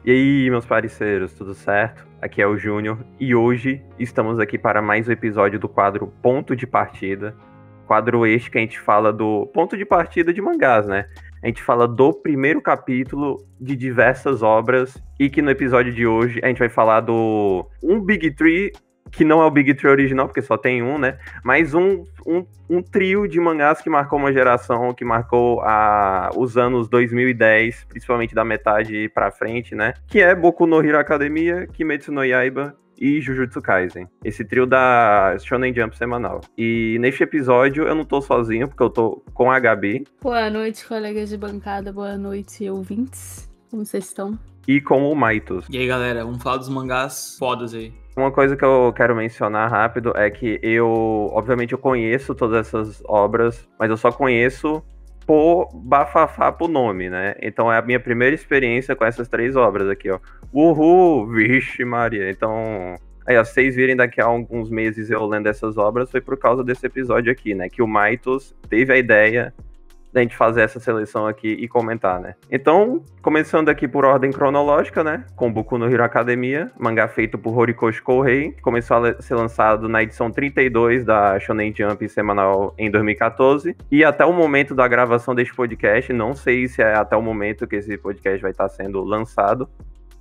E aí, meus parceiros, tudo certo? Aqui é o Júnior e hoje estamos aqui para mais um episódio do quadro Ponto de Partida. Quadro este que a gente fala do ponto de partida de mangás, né? A gente fala do primeiro capítulo de diversas obras e que no episódio de hoje a gente vai falar do um Big Three, que não é o Big Three original, porque só tem um, né? Mas um trio de mangás que marcou uma geração, que marcou os anos 2010, principalmente da metade pra frente, né? Que é Boku no Hero Academia, Kimetsu no Yaiba e Jujutsu Kaisen. Esse trio da Shonen Jump semanal. E neste episódio eu não tô sozinho, porque eu tô com a Gabi. Boa noite, colegas de bancada. Boa noite, ouvintes. Como vocês estão? E com o Maitos. E aí, galera, vamos falar dos mangás fodas aí. Uma coisa que eu quero mencionar rápido é que obviamente, eu conheço todas essas obras, mas eu só conheço por bafafá pro nome, né? Então é a minha primeira experiência com essas três obras aqui, ó. Uhul, vixe Maria. Então, aí, ó, se vocês virem daqui a alguns meses eu lendo essas obras, foi por causa desse episódio aqui, né? Que o Maitos teve a ideia da gente fazer essa seleção aqui e comentar, né? Então, começando aqui por ordem cronológica, né? Com Boku no Hero Academia, mangá feito por Horikoshi Kohei, que começou a ser lançado na edição 32 da Shonen Jump semanal em 2014. E até o momento da gravação deste podcast, não sei se é até o momento que esse podcast vai estar sendo lançado.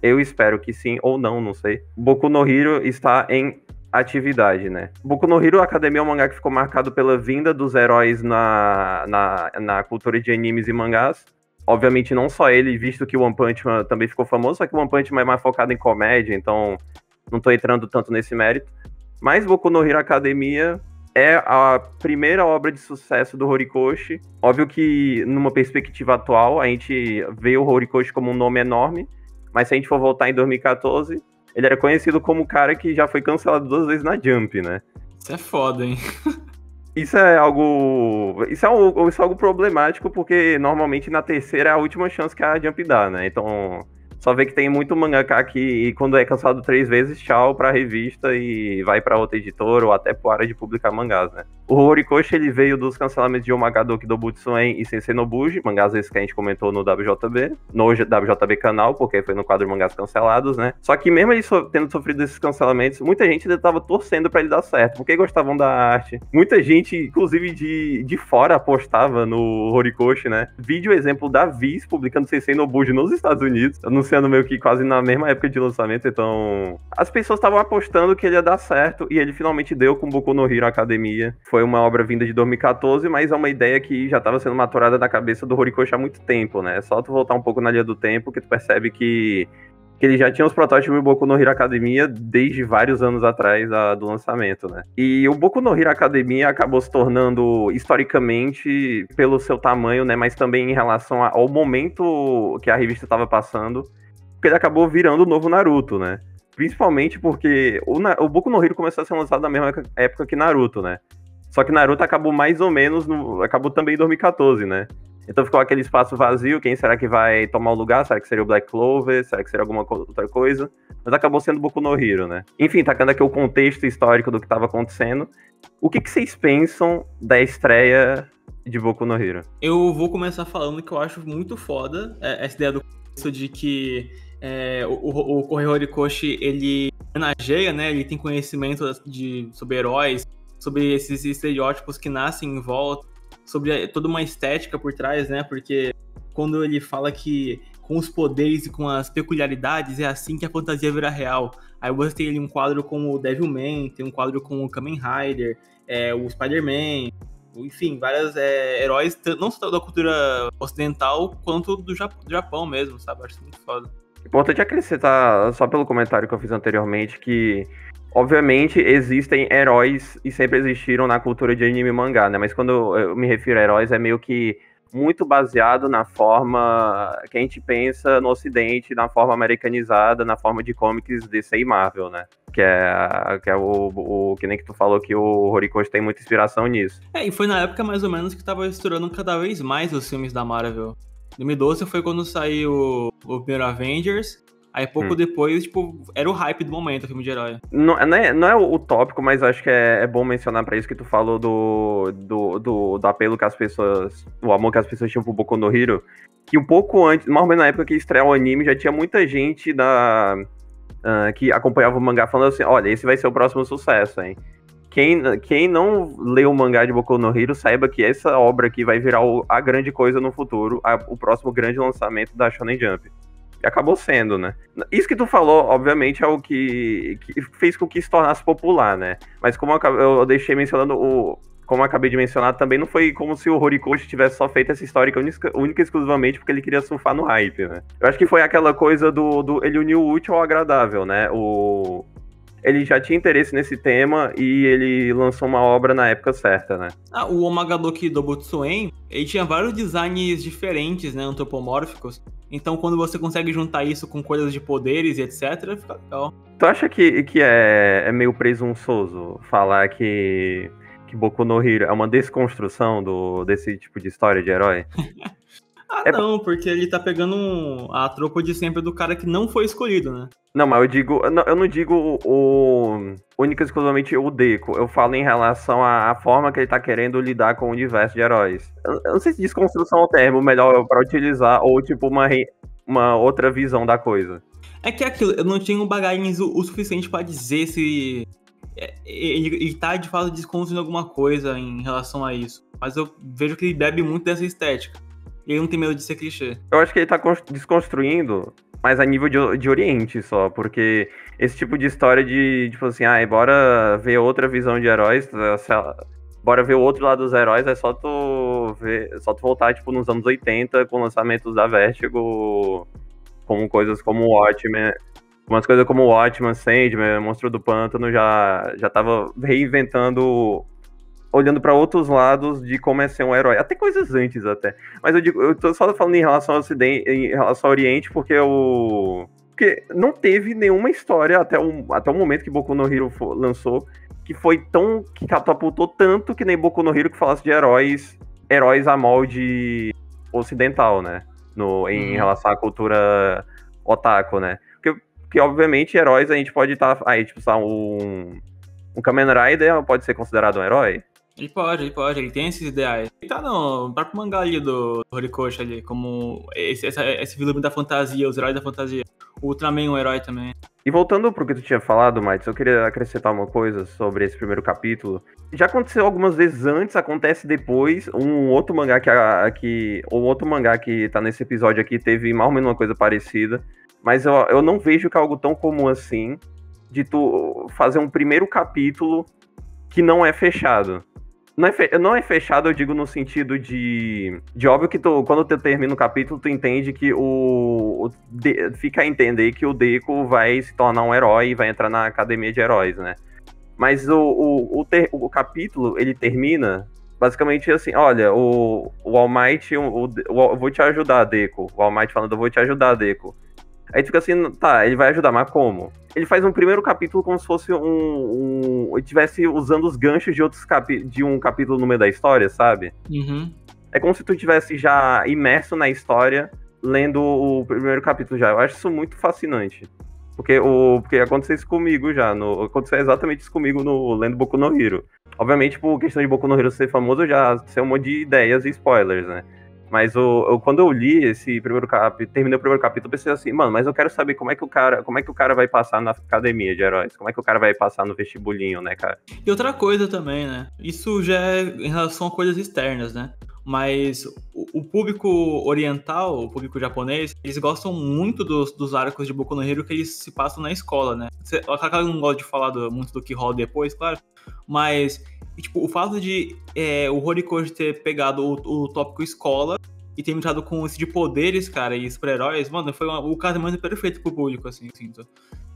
Eu espero que sim ou não sei. Boku no Hero está em atividade, né? Boku no Hero Academia é um mangá que ficou marcado pela vinda dos heróis na cultura de animes e mangás. Obviamente não só ele, visto que o One Punch Man também ficou famoso, só que o One Punch Man é mais focado em comédia, então não tô entrando tanto nesse mérito. Mas Boku no Hero Academia é a primeira obra de sucesso do Horikoshi. Óbvio que numa perspectiva atual a gente vê o Horikoshi como um nome enorme, mas se a gente for voltar em 2014... ele era conhecido como o cara que já foi cancelado 2 vezes na Jump, né? Isso é foda, hein? Isso é algo problemático, porque normalmente na terceira é a última chance que a Jump dá, né? Então, só vê que tem muito mangaka que, quando é cancelado 3 vezes, tchau pra revista e vai pra outra editora ou até para de publicar mangás, né? O Horikoshi, ele veio dos cancelamentos de Omagadoki Dobutsuen e Sensei Nobuji, mangás esses que a gente comentou no WJB, no WJB canal, porque foi no quadro Mangás Cancelados, né? Só que mesmo ele tendo sofrido esses cancelamentos, muita gente ainda tava torcendo pra ele dar certo, porque gostavam da arte. Muita gente, inclusive de fora, apostava no Horikoshi, né? Vídeo exemplo da Viz publicando Sensei Nobuji nos Estados Unidos, anunciando meio que quase na mesma época de lançamento, então as pessoas estavam apostando que ele ia dar certo, e ele finalmente deu com Boku no Hero Academia. Foi uma obra vinda de 2014, mas é uma ideia que já estava sendo maturada na cabeça do Horikoshi há muito tempo, né? É só tu voltar um pouco na linha do tempo que tu percebe que ele já tinha os protótipos do Boku no Hero Academia desde vários anos atrás do lançamento, né? E o Boku no Hero Academia acabou se tornando, historicamente, pelo seu tamanho, né? Mas também em relação ao momento que a revista estava passando, porque ele acabou virando o novo Naruto, né? Principalmente porque o Boku no Hero começou a ser lançado na mesma época que Naruto, né? Só que Naruto acabou mais ou menos, acabou também em 2014, né? Então ficou aquele espaço vazio, quem será que vai tomar o lugar? Será que seria o Black Clover? Será que seria alguma outra coisa? Mas acabou sendo Boku no Hero, né? Enfim, tacando aqui o contexto histórico do que estava acontecendo, o que vocês pensam da estreia de Boku no Hero? Eu vou começar falando que eu acho muito foda essa ideia do começo de que o Kohei Horikoshi, ele homenageia, né? Ele tem conhecimento sobre heróis, sobre esses estereótipos que nascem em volta, sobre toda uma estética por trás, né? Porque quando ele fala que com os poderes e com as peculiaridades é assim que a fantasia vira real. Aí você tem ali um quadro com o Devilman, tem um quadro com o Kamen Rider, o Spider-Man, enfim, vários heróis, não só da cultura ocidental, quanto do Japão mesmo, sabe? Acho muito foda. Importante acrescentar, só pelo comentário que eu fiz anteriormente, que obviamente existem heróis e sempre existiram na cultura de anime e mangá, né? Mas quando eu me refiro a heróis, é meio que muito baseado na forma que a gente pensa no Ocidente, na forma americanizada, na forma de comics DC e Marvel, né? Que é o que nem que tu falou que o Horikoshi tem muita inspiração nisso. E foi na época mais ou menos que tava estourando cada vez mais os filmes da Marvel. 2012 foi quando saiu o primeiro Avengers, Aí pouco depois, tipo, era o hype do momento, o filme de herói. Não é o tópico, mas acho que é bom mencionar pra isso que tu falou do apelo que as pessoas, o amor que as pessoas tinham pro Boku no Hero, que um pouco antes, mais ou menos na época que estreou o anime, já tinha muita gente que acompanhava o mangá falando assim, olha, esse vai ser o próximo sucesso, hein? Quem não leu o mangá de Boku no Hero, saiba que essa obra aqui vai virar a grande coisa no futuro, o próximo grande lançamento da Shonen Jump. E acabou sendo, né? Isso que tu falou, obviamente, é o que fez com que se tornasse popular, né? Mas como eu deixei mencionando, como eu acabei de mencionar, também não foi como se o Horikoshi tivesse só feito essa história única e exclusivamente porque ele queria surfar no hype, né? Eu acho que foi aquela coisa ele uniu o útil ao agradável, né? Ele já tinha interesse nesse tema e ele lançou uma obra na época certa, né? O Omagadoki Dobutsuen, ele tinha vários designs diferentes, né, antropomórficos. Então, quando você consegue juntar isso com coisas de poderes e etc, fica legal. Tu acha que é meio presunçoso falar que Boku no Hero é uma desconstrução desse tipo de história de herói? Não, porque ele tá pegando a tropa de sempre do cara que não foi escolhido, né? Não, mas eu não digo única e exclusivamente o Deco. Eu falo em relação à forma que ele tá querendo lidar com o universo de heróis. Eu não sei se desconstrução é o termo melhor pra utilizar, ou tipo uma outra visão da coisa. É que é aquilo, eu não tinha bagagens o suficiente pra dizer se ele tá de fato desconstruindo alguma coisa em relação a isso. Mas eu vejo que ele bebe muito dessa estética. E ele não tem medo de ser clichê. Eu acho que ele tá desconstruindo, mas a nível de Oriente só, porque esse tipo de história de, tipo assim, bora ver outra visão de heróis, bora ver o outro lado dos heróis, é só tu voltar, tipo, nos anos 80, com lançamentos da Vertigo, com coisas como o Watchmen, umas coisas como o Watchmen, Sandman, Monstro do Pântano, já tava reinventando, olhando pra outros lados de como é ser um herói. Até coisas antes, até. Mas eu tô só falando em relação ao Ocidente, em relação ao Oriente, porque não teve nenhuma história até o momento que Boku no Hero lançou, que catapultou tanto que nem Boku no Hero que falasse de heróis a molde ocidental, né? Em relação à cultura otaku, né? Porque obviamente, heróis a gente pode estar... tipo, um Kamen Rider pode ser considerado um herói? Ele pode, ele tem esses ideais. Ele tá no próprio mangá ali do Horikoshi ali, como esse vilão da fantasia, os heróis da fantasia. O Ultraman é um herói também. E voltando pro que tu tinha falado, Matos, eu queria acrescentar uma coisa sobre esse primeiro capítulo. Já aconteceu algumas vezes antes, acontece depois. Um outro mangá que tá nesse episódio aqui teve mais ou menos uma coisa parecida. Mas eu não vejo que é algo tão comum assim, de tu fazer um primeiro capítulo que não é fechado. Não é fechado, eu digo no sentido de óbvio que quando tu termina o capítulo, tu entende que fica a entender que o Deku vai se tornar um herói e vai entrar na academia de heróis, né? Mas o capítulo, ele termina basicamente assim, olha, o All Might, eu vou te ajudar, Deku. O All Might falando, eu vou te ajudar, Deku. Aí tu fica assim, tá, ele vai ajudar, mas como? Ele faz um primeiro capítulo como se fosse ele estivesse usando os ganchos de um capítulo no meio da história, sabe? Uhum. É como se tu estivesse já imerso na história, lendo o primeiro capítulo já. Eu acho isso muito fascinante. Porque aconteceu isso comigo já. Aconteceu exatamente isso comigo lendo Boku no Hero. Obviamente, por questão de Boku no Hero ser famoso, eu já sei um monte de ideias e spoilers, né? Mas quando eu li esse primeiro capítulo, terminei o primeiro capítulo, eu pensei assim, mano, mas eu quero saber como é que o cara vai passar na academia de heróis, como é que o cara vai passar no vestibulinho, né, cara? E outra coisa também, né? Isso já é em relação a coisas externas, né? Mas o público oriental, o público japonês, eles gostam muito dos arcos de Boku no Hero que eles se passam na escola, né? Eu não gosto de falar muito do que rola depois, claro, mas tipo, o fato de o Horikoshi ter pegado o tópico escola e ter entrado com esse de poderes, cara, e super-heróis, mano, foi o casamento perfeito pro público, assim, eu sinto.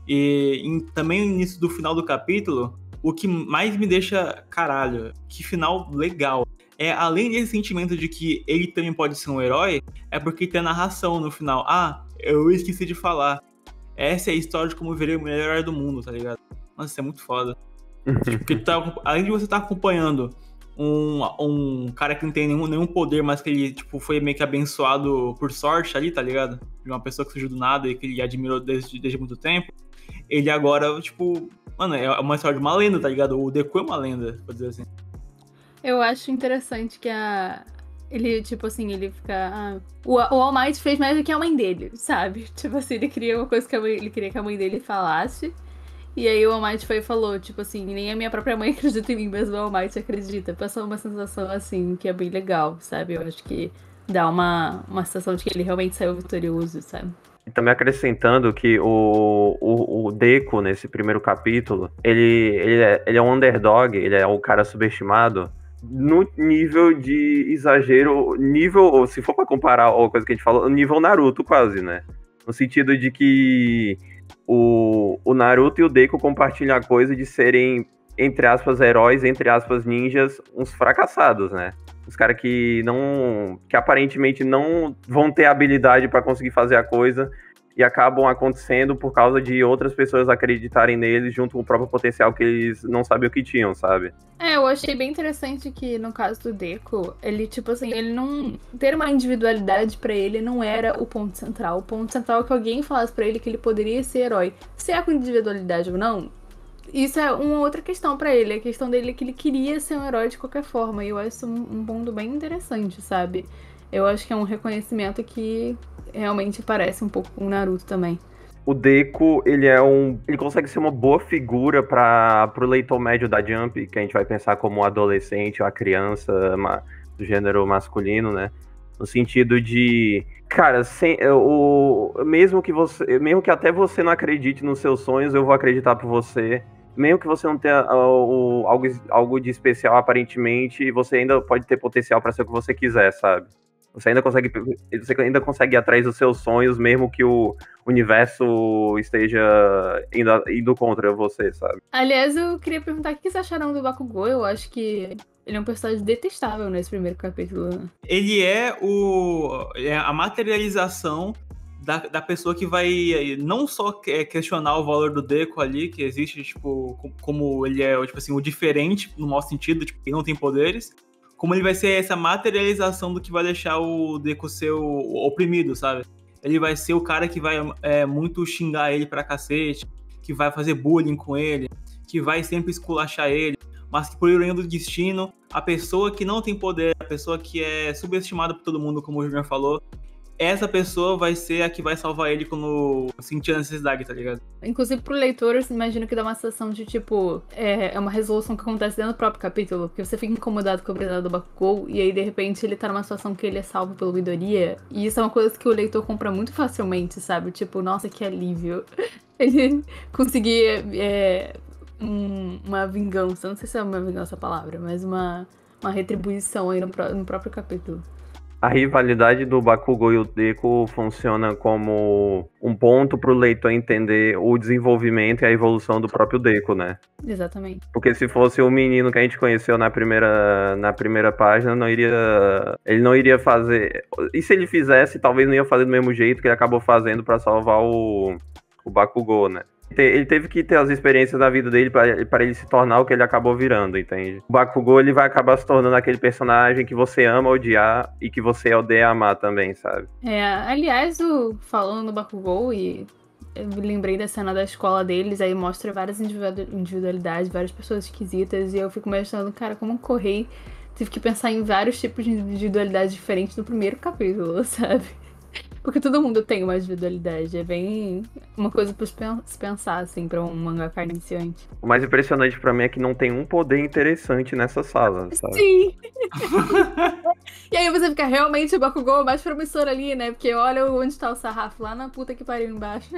E também no início do final do capítulo, o que mais me deixa, caralho, que final legal. Além desse sentimento de que ele também pode ser um herói, é porque tem a narração no final. Eu esqueci de falar. Essa é a história de como eu virei o melhor herói do mundo, tá ligado? Nossa, isso é muito foda. Porque além de você estar acompanhando um cara que não tem nenhum poder, mas que ele tipo, foi meio que abençoado por sorte ali, tá ligado? de uma pessoa que surgiu do nada e que ele admirou desde muito tempo, ele agora, tipo, mano, é uma história de uma lenda, tá ligado? O Deku é uma lenda, por dizer assim. Eu acho interessante que ele, tipo assim, ele fica... o All Might fez mais do que a mãe dele, sabe? Tipo assim, ele queria uma coisa que ele queria que a mãe dele falasse. E aí o All Might foi e falou, tipo assim, nem a minha própria mãe acredita em mim, mas o All Might acredita. Passou uma sensação assim, que é bem legal, sabe? Eu acho que dá uma sensação de que ele realmente saiu vitorioso, sabe? E também acrescentando que o Deku, nesse primeiro capítulo, ele é um underdog, ele é o cara subestimado no nível de exagero, nível, se for pra comparar a coisa que a gente falou, nível Naruto quase, né? No sentido de que o Naruto e o Deku compartilham a coisa de serem, entre aspas, heróis, entre aspas, ninjas, uns fracassados, né? Os caras que aparentemente não vão ter habilidade pra conseguir fazer a coisa e acabam acontecendo por causa de outras pessoas acreditarem neles junto com o próprio potencial que eles não sabiam que tinham, sabe? Eu achei bem interessante que, no caso do Deku, ele, tipo assim, ele não... ter uma individualidade pra ele não era o ponto central. O ponto central é que alguém falasse pra ele que ele poderia ser herói. Se é com individualidade ou não, isso é uma outra questão pra ele. A questão dele é que ele queria ser um herói de qualquer forma. E eu acho isso um ponto bem interessante, sabe? Eu acho que é um reconhecimento que realmente parece um pouco com o Naruto também. O Deku, ele consegue ser uma boa figura pro leitor médio da Jump, que a gente vai pensar como um adolescente ou a criança do gênero masculino, né? No sentido de, cara, mesmo que até você não acredite nos seus sonhos, eu vou acreditar por você. Mesmo que você não tenha algo de especial aparentemente, você ainda pode ter potencial para ser o que você quiser, sabe? Você ainda consegue ir atrás dos seus sonhos, mesmo que o universo esteja indo contra você, sabe? Aliás, eu queria perguntar o que vocês acharam do Bakugou. Eu acho que ele é um personagem detestável nesse primeiro capítulo, né? Ele é a materialização da pessoa que vai não só questionar o valor do Deku ali, que existe, tipo, como ele é, tipo assim, o diferente, no mau sentido, tipo, ele não tem poderes, como ele vai ser essa materialização do que vai deixar o Deku ser o oprimido, sabe? Ele vai ser o cara que vai muito xingar ele pra cacete, que vai fazer bullying com ele, que vai sempre esculachar ele, mas que por ironia do destino, a pessoa que não tem poder, a pessoa que é subestimada por todo mundo, como o Junior falou, essa pessoa vai ser a que vai salvar ele quando sentir a necessidade, tá ligado? Inclusive pro leitor, eu imagino que dá uma sensação de, tipo, é uma resolução que acontece dentro do próprio capítulo, porque você fica incomodado com a presença do Bakugou, e aí, de repente, ele tá numa situação que ele é salvo pelo Midoriya, e isso é uma coisa que o leitor compra muito facilmente, sabe? Tipo, nossa, que alívio. Ele conseguir uma vingança, não sei se é uma vingança a palavra, mas uma retribuição aí no próprio capítulo. A rivalidade do Bakugou e o Deku funciona como um ponto pro leitor entender o desenvolvimento e a evolução do próprio Deku, né? Exatamente. Porque se fosse o menino que a gente conheceu na primeira página, ele não iria fazer... E se ele fizesse, talvez não ia fazer do mesmo jeito que ele acabou fazendo pra salvar o Bakugou, né? Ele teve que ter as experiências da vida dele para ele se tornar o que ele acabou virando, entende? O Bakugou, ele vai acabar se tornando aquele personagem que você ama odiar e que você odeia amar também, sabe? Aliás, falando no Bakugou, e eu lembrei da cena da escola deles, aí mostra várias individualidades, várias pessoas esquisitas, e eu fico imaginando, cara, como o Correi tive que pensar em vários tipos de individualidades diferentes no primeiro capítulo, sabe? Porque todo mundo tem uma individualidade. É bem uma coisa pra se pensar, assim, pra um mangaka iniciante. O mais impressionante pra mim é que não tem um poder interessante nessa sala, sabe? Sim! E aí você fica realmente o Bakugou mais promissor ali, né? Porque olha onde tá o sarrafo, lá na puta que pariu embaixo.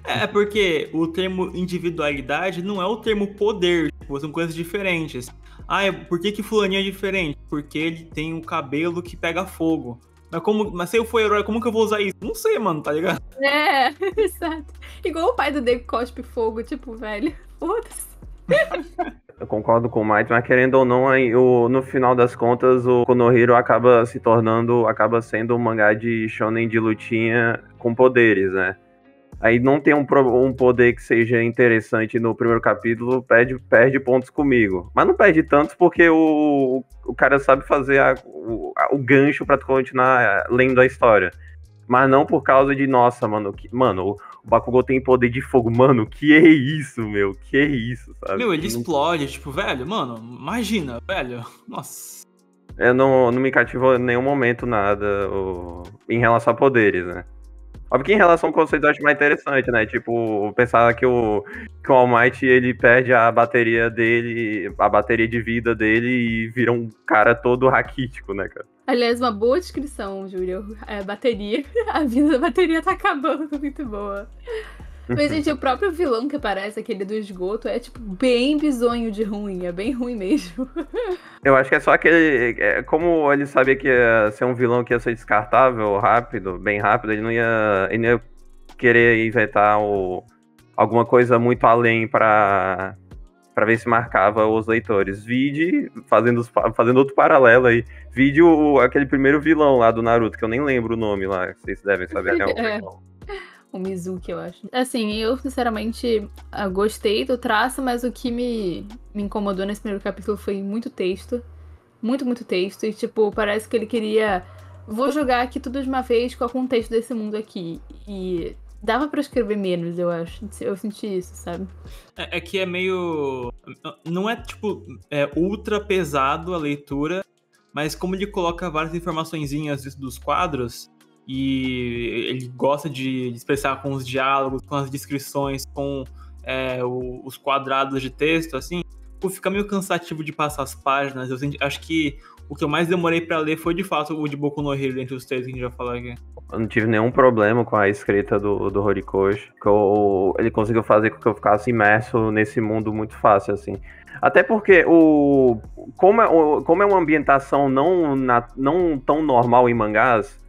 É porque o termo individualidade não é o termo poder, tipo, são coisas diferentes. Por que fulaninho é diferente? Porque ele tem um cabelo que pega fogo. Mas se eu for herói, como que eu vou usar isso? Não sei, mano, tá ligado? Exato. Igual o pai do Deku cospe fogo, tipo, velho, foda-se. Eu concordo com o Mike, mas querendo ou não, no final das contas, o Konohiro acaba sendo um mangá de shonen de lutinha com poderes, né? Aí não tem um poder que seja interessante no primeiro capítulo, perde pontos comigo. Mas não perde tantos porque o cara sabe fazer o gancho pra continuar lendo a história. Mas não por causa de, nossa, mano, o Bakugou tem poder de fogo. Mano, que é isso, meu? Que é isso, sabe? Meu, ele explode, tipo, velho, mano, imagina, velho. Nossa. Não me cativou em nenhum momento nada em relação a poderes, né? Óbvio que em relação ao conceito eu acho mais interessante, né? Tipo, pensar que o All Might, ele perde a bateria dele, a bateria de vida dele e vira um cara todo raquítico, né, cara? Aliás, uma boa descrição, Júlio. Bateria. A vida da bateria tá acabando, muito boa. Mas, gente, o próprio vilão que aparece, aquele do esgoto, é, tipo, bem bizonho de ruim. É bem ruim mesmo. Eu acho que é só aquele... Como ele sabia que ia ser um vilão que ia ser descartável, rápido, bem rápido, ele não ia querer inventar alguma coisa muito além pra ver se marcava os leitores. Vide, fazendo outro paralelo aí, vide aquele primeiro vilão lá do Naruto, que eu nem lembro o nome lá, vocês devem saber. O Mizuki, eu acho. Assim, eu sinceramente gostei do traço, mas o que me incomodou nesse primeiro capítulo foi muito texto. Muito texto. E, tipo, parece que ele queria... Vou jogar aqui tudo de uma vez com o contexto desse mundo aqui. E dava pra escrever menos, eu acho. Eu senti isso, sabe? É que é meio... Não é, tipo, ultra pesado a leitura, mas como ele coloca várias informaçõezinhas dos quadros... E ele gosta de expressar com os diálogos, com as descrições, com os quadrados de texto, assim, fica meio cansativo de passar as páginas. Acho que o que eu mais demorei pra ler foi, de fato, o de Boku no Hero, entre os três que a gente vai falar aqui. Eu não tive nenhum problema com a escrita do Horikoshi. Ele conseguiu fazer com que eu ficasse imerso nesse mundo muito fácil, assim. Até porque, como é uma ambientação não tão normal em mangás,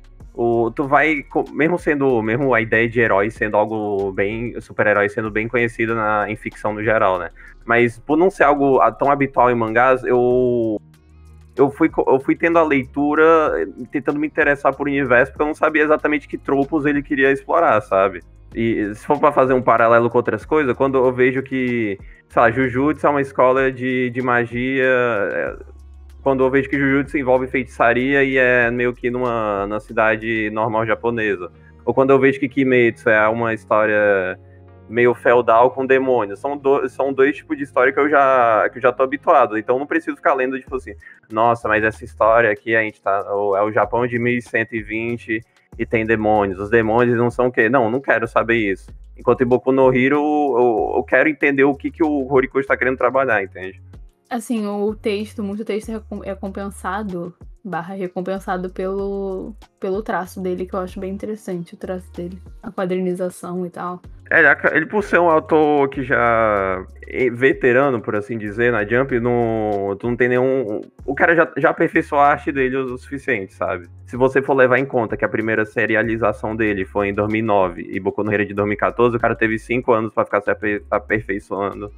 tu vai, mesmo a ideia de herói sendo algo bem, super-herói sendo bem conhecido em ficção no geral, né? Mas por não ser algo tão habitual em mangás, eu fui tendo a leitura, tentando me interessar por universo, porque eu não sabia exatamente que tropos ele queria explorar, sabe? E se for pra fazer um paralelo com outras coisas, quando eu vejo que, sei lá, Jujutsu é uma escola de magia... Quando eu vejo que Jujutsu envolve feitiçaria e é meio que na cidade normal japonesa. Ou quando eu vejo que Kimetsu é uma história meio feudal com demônios. São dois tipos de história que eu já tô habituado. Então não preciso ficar lendo, tipo assim, nossa, mas essa história aqui a gente tá... É o Japão de 1120 e tem demônios. Os demônios não são o quê? Não quero saber isso. Enquanto em Boku no Hero, eu quero entender o que o Horikoshi tá querendo trabalhar, entende? Assim, muito texto é compensado, recompensado pelo traço dele, que eu acho bem interessante, o traço dele, a quadrinização e tal. Ele por ser um autor que já é veterano, por assim dizer, na Jump, tu não tem nenhum... O cara já aperfeiçoou a arte dele o suficiente, sabe? Se você for levar em conta que a primeira serialização dele foi em 2009 e Boku no Hero de 2014, o cara teve 5 anos pra ficar se aperfeiçoando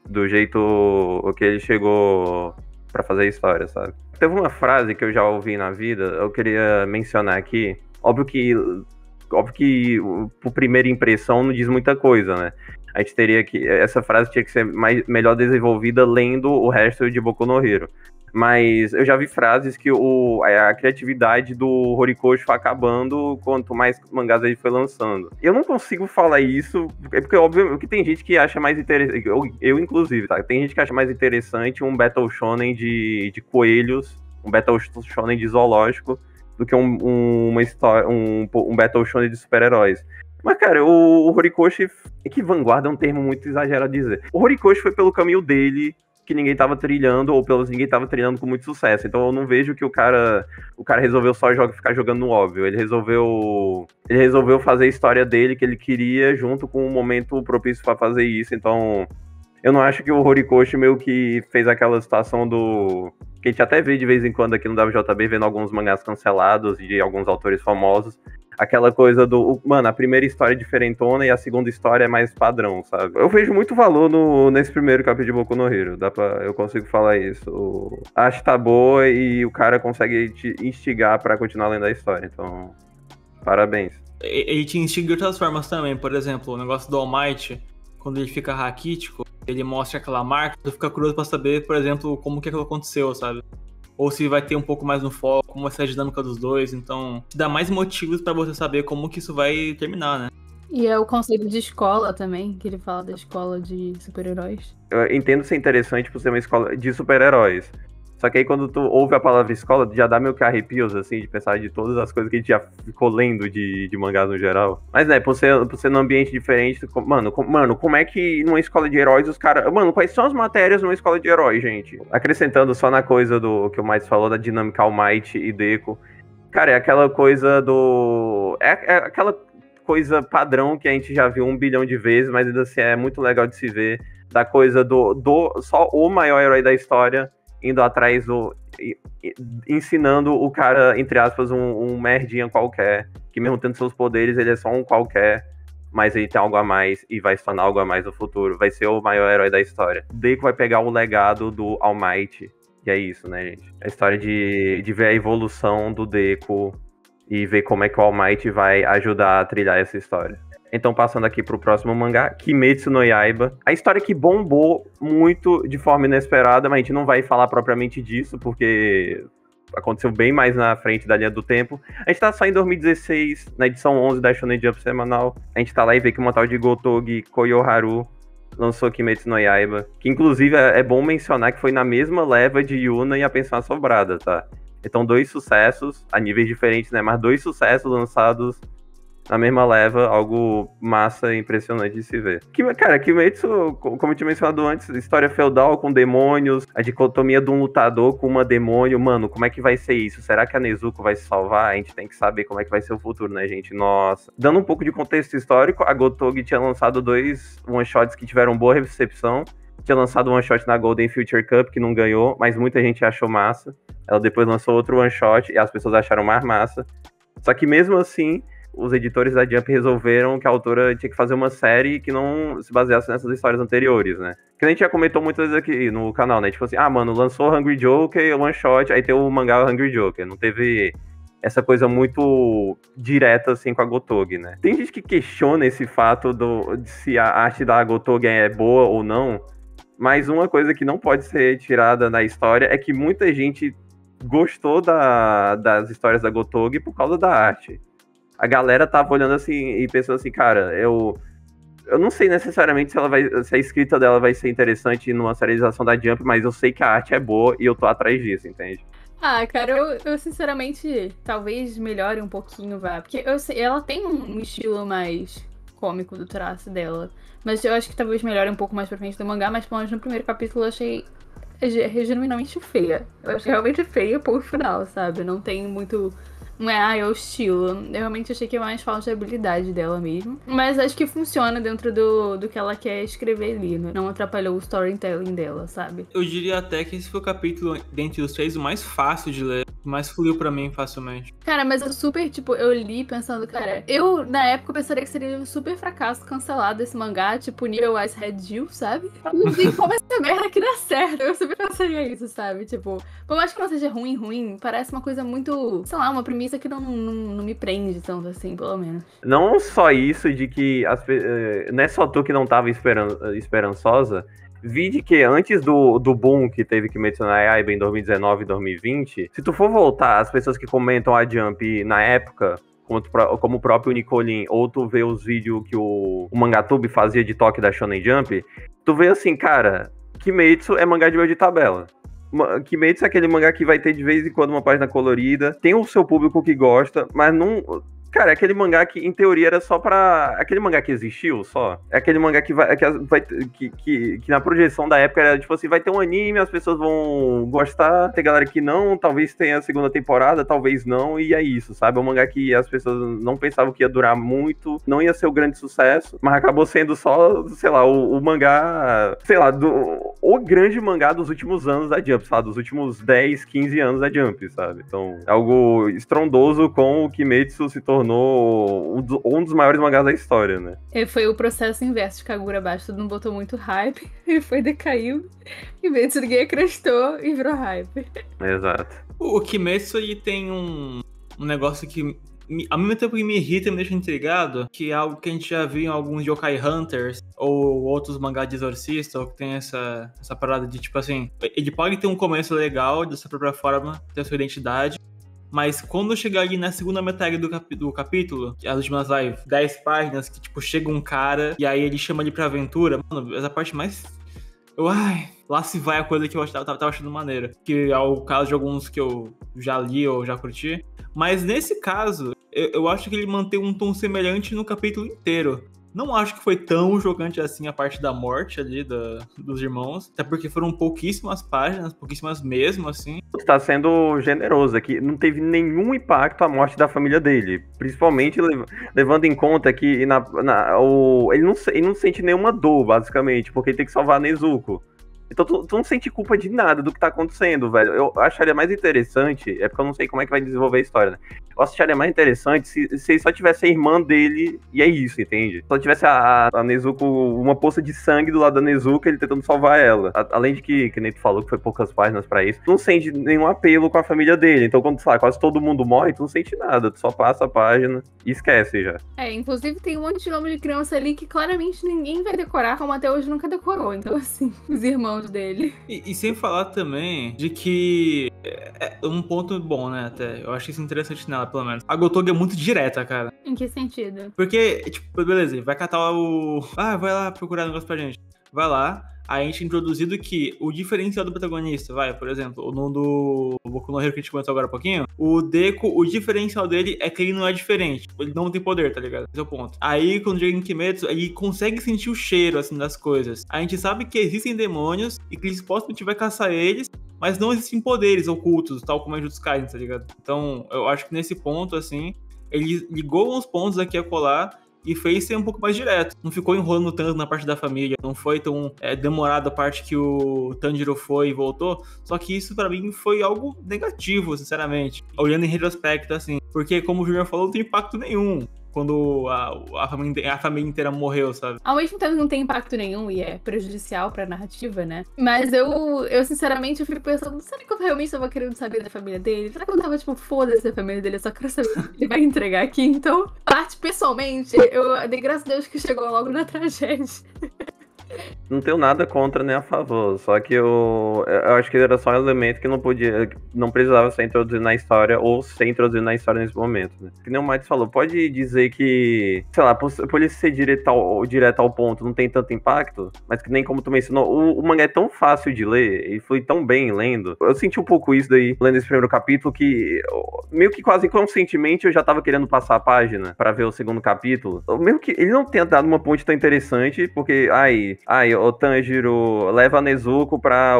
do jeito que ele chegou pra fazer a história, sabe? Teve uma frase que eu já ouvi na vida, eu queria mencionar aqui. Óbvio que por primeira impressão não diz muita coisa, né? A gente teria que... Essa frase tinha que ser melhor desenvolvida lendo o resto de Boku no Hero. Mas eu já vi frases que a criatividade do Horikoshi foi acabando quanto mais mangás ele foi lançando. Eu não consigo falar isso, porque óbvio que tem gente que acha mais interessante, eu inclusive, tá? Tem gente que acha mais interessante um Battle Shonen de coelhos, um Battle Shonen de zoológico, do que uma história, um Battle Shonen de super-heróis. Mas, cara, o Horikoshi... É que vanguarda é um termo muito exagerado de dizer. O Horikoshi foi pelo caminho dele, que ninguém tava trilhando, ou pelo menos ninguém tava trilhando com muito sucesso. Então eu não vejo que o cara resolveu só ficar jogando no óbvio. Ele resolveu fazer a história dele que ele queria, junto com um momento propício pra fazer isso. Então eu não acho que o Horikoshi meio que fez aquela situação que a gente até vê de vez em quando aqui no WJB, vendo alguns mangás cancelados de alguns autores famosos. Aquela coisa mano, a primeira história é diferentona e a segunda história é mais padrão, sabe? Eu vejo muito valor nesse primeiro capítulo de Boku no Hero, eu consigo falar isso. A arte tá boa e o cara consegue te instigar pra continuar lendo a história, então, parabéns. Ele te instiga de outras formas também, por exemplo, o negócio do All Might, quando ele fica raquítico, ele mostra aquela marca, tu fica curioso pra saber, por exemplo, como que aquilo aconteceu, sabe? ou se vai ter um pouco mais no foco, como vai ser a dinâmica dos dois, então te dá mais motivos pra você saber como que isso vai terminar, né? E é o conceito de escola também, que ele fala da escola de super-heróis. Eu entendo ser interessante por ser uma escola de super-heróis. Só que aí quando tu ouve a palavra escola, já dá meio que arrepios, assim, de pensar de todas as coisas que a gente já ficou lendo de mangás no geral. Mas, né, por ser num ambiente diferente, mano, como é que numa escola de heróis os caras... Mano, quais são as matérias numa escola de heróis, gente? Acrescentando só na coisa do que o mais falou, da dinâmica All Might e Deco. Cara, é aquela coisa do... É aquela coisa padrão que a gente já viu 1 bilhão de vezes, mas ainda assim é muito legal de se ver. Da coisa do só o maior herói da história indo atrás ensinando o cara, entre aspas, um merdinha qualquer, que mesmo tendo seus poderes, ele é só um qualquer, mas ele tem algo a mais e vai se tornar algo a mais no futuro. Vai ser o maior herói da história. Deco vai pegar o legado do All Might, e é isso, né, gente? A história de ver a evolução do Deco e ver como é que o All Might vai ajudar a trilhar essa história. Então, passando aqui pro próximo mangá, Kimetsu no Yaiba. A história que bombou muito de forma inesperada, mas a gente não vai falar propriamente disso, porque aconteceu bem mais na frente da linha do tempo. A gente tá só em 2016, na edição 11 da Shonen Jump semanal. A gente tá lá e vê que uma tal de Gotogi Koyoharu lançou Kimetsu no Yaiba, que inclusive é bom mencionar que foi na mesma leva de Yuna e A Pensão Assombrada, tá? Então, 2 sucessos, a níveis diferentes, né? Mas 2 sucessos lançados na mesma leva, algo massa e impressionante de se ver. Cara, Kimetsu, como eu tinha mencionado antes, história feudal com demônios, a dicotomia de um lutador com uma demônio, mano, como é que vai ser isso? Será que a Nezuko vai se salvar? A gente tem que saber como é que vai ser o futuro, né, gente? Nossa. Dando um pouco de contexto histórico, a Gotogi tinha lançado 2 one-shots que tiveram boa recepção. Tinha lançado um one-shot na Golden Future Cup, que não ganhou, mas muita gente achou massa. Ela depois lançou outro one-shot e as pessoas acharam mais massa. Só que mesmo assim, os editores da Jump resolveram que a autora tinha que fazer uma série que não se baseasse nessas histórias anteriores, né? Que a gente já comentou muitas vezes aqui no canal, né? Tipo assim, mano, lançou Hungry Joker, one shot, aí tem o mangá Hungry Joker. Não teve essa coisa muito direta, assim, com a Gotogi, né? Tem gente que questiona esse fato de se a arte da Gotogi é boa ou não, mas uma coisa que não pode ser tirada na história é que muita gente gostou das histórias da Gotogi por causa da arte. A galera tava olhando assim e pensando assim, cara, eu não sei necessariamente se a escrita dela vai ser interessante numa serialização da Jump, mas eu sei que a arte é boa e eu tô atrás disso, entende? Cara, eu sinceramente talvez melhore um pouquinho, vá. Porque eu sei, ela tem um estilo mais cômico do traço dela. Mas eu acho que talvez melhore um pouco mais pra frente do mangá, mas pelo menos no primeiro capítulo eu achei genuinamente feia. Eu achei realmente feia por final, sabe? Não tem muito... Não é o estilo. Eu realmente achei que é mais falta de habilidade dela mesmo. Mas acho que funciona dentro do que ela quer escrever ali, né? Não atrapalhou o storytelling dela, sabe? Eu diria até que esse foi o capítulo, dentre os 3, o mais fácil de ler. O mais fluiu pra mim facilmente. Cara, mas eu super, eu li pensando, cara... Eu, na época, pensaria que seria um super fracasso cancelado esse mangá, tipo, nível Ice Red Jill, sabe? Não sei como essa merda que dá certo. Eu super pensaria isso, sabe? Tipo, por mais que não seja ruim, parece uma coisa muito... Sei lá, uma premissa que não me prende tanto assim, pelo menos. Não só isso de que não é só tu que não tava esperançosa. Vi de que antes do boom que teve Kimetsu no Yaiba em 2019 e 2020, se tu for voltar, as pessoas que comentam a Jump na época, como o próprio Nicolin, ou tu vê os vídeos que o Mangatube fazia de toque da Shonen Jump, tu vê assim, cara, Kimetsu é mangá de meio de tabela. Kimetsu é aquele mangá que vai ter de vez em quando uma página colorida, tem o seu público que gosta, mas não... Cara, é aquele mangá que, em teoria, era só pra... Aquele mangá que existiu, só. É aquele mangá que que na projeção da época era, tipo assim, vai ter um anime, as pessoas vão gostar, tem galera que não, talvez tenha a segunda temporada, talvez não, e é isso, sabe? É um mangá que as pessoas não pensavam que ia durar muito, não ia ser o grande sucesso, mas acabou sendo só, sei lá, o mangá, sei lá, o grande mangá dos últimos anos da Jump, sabe? Dos últimos 10, 15 anos da Jump, sabe? Então, é algo estrondoso com o Kimetsu se tornou um dos maiores mangás da história, né? Foi o processo inverso de Kagura Basho. Todo mundo botou muito hype e foi decaindo. E Kimetsu ninguém acreditou e virou hype. Exato. O Kimetsu, ele tem um negócio que ao mesmo tempo que me irrita e me deixa intrigado, que é algo que a gente já viu em alguns Yokai Hunters ou outros mangás de exorcista, ou que tem essa parada de tipo assim, ele pode ter um começo legal dessa própria forma, ter a sua identidade, mas quando chegar ali na segunda metade do capítulo, as últimas 10 páginas, que tipo, chega um cara e aí ele chama ele pra aventura, mano, essa parte mais... lá se vai a coisa que eu tava achando maneira. Que é o caso de alguns que eu já li ou já curti. Mas nesse caso, eu acho que ele mantém um tom semelhante no capítulo inteiro. Não acho que foi tão chocante assim a parte da morte ali dos irmãos. Até porque foram pouquíssimas páginas, pouquíssimas mesmo, assim. Está sendo generoso aqui. Não teve nenhum impacto a morte da família dele. Principalmente levando em conta que ele não sente nenhuma dor, basicamente, porque ele tem que salvar a Nezuko. Então tu não sente culpa de nada do que tá acontecendo, velho. Eu acharia mais interessante, é porque eu não sei como é que vai desenvolver a história, né? Eu acharia mais interessante se só tivesse a irmã dele e é isso, entende? Só tivesse a Nezuko, uma poça de sangue do lado da Nezuko, ele tentando salvar ela. Além de que nem tu falou que foi poucas páginas pra isso, tu não sente nenhum apelo com a família dele. Então quando, sei lá, quase todo mundo morre, tu não sente nada, tu só passa a página e esquece já. Inclusive tem um monte de nome de criança ali que claramente ninguém vai decorar, como até hoje nunca decorou. Então assim, os irmãos dele. E sem falar também de que é um ponto bom, né, até. Eu acho isso interessante nela, pelo menos. A Gotoge é muito direta, cara. Em que sentido? Porque, tipo, beleza, ele vai catar o... vai lá procurar negócio pra gente. Vai lá, aí a gente é introduzido que o diferencial do protagonista, por exemplo, no do Boku no Hero que a gente comentou agora há pouquinho, o Deku, o diferencial dele é que ele não é diferente. Ele não tem poder, tá ligado? Esse é o ponto. Aí, quando chega em Kimetsu, ele consegue sentir o cheiro, assim, das coisas. A gente sabe que existem demônios e que ele supostamente vai caçar eles, mas não existem poderes ocultos, tal como a Jutsu Kaisen, tá ligado? Então, eu acho que nesse ponto, assim, ele ligou uns pontos aqui a colar e fez ser um pouco mais direto. Não ficou enrolando tanto na parte da família, não foi tão demorado a parte que o Tanjiro foi e voltou, só que isso pra mim foi algo negativo, sinceramente, olhando em retrospecto, assim, porque como o Junior falou, não tem impacto nenhum quando a família inteira morreu, sabe? Ao mesmo tempo não tem impacto nenhum e é prejudicial pra narrativa, né? Mas eu sinceramente, eu fico pensando, será que eu realmente tava querendo saber da família dele? Será que eu tava, tipo, foda-se a família dele, eu só quero saber o que ele vai entregar aqui? Então, pessoalmente, eu dei graças a Deus que chegou logo na tragédia. Não tenho nada contra nem a favor, só que eu acho que era só um elemento que não precisava ser introduzido na história ou ser introduzido na história nesse momento, né? Que nem o Mads falou, pode dizer que, sei lá, por ele ser direto ao ponto, não tem tanto impacto, mas que nem como tu mencionou, o mangá é tão fácil de ler e flui tão bem lendo. Eu senti um pouco isso daí, lendo esse primeiro capítulo, que meio que quase inconscientemente eu já tava querendo passar a página pra ver o segundo capítulo. Mesmo que ele não tenha dado uma ponte tão interessante, porque, o Tanjiro leva a Nezuko pra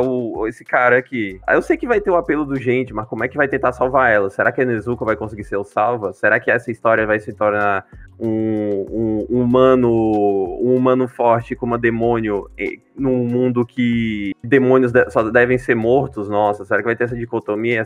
esse cara aqui. Aí eu sei que vai ter o apelo do gente, mas como é que vai tentar salvar ela? Será que a Nezuko vai conseguir ser o salva? Será que essa história vai se tornar um humano forte como um demônio num mundo que demônios só devem ser mortos? Nossa, será que vai ter essa dicotomia,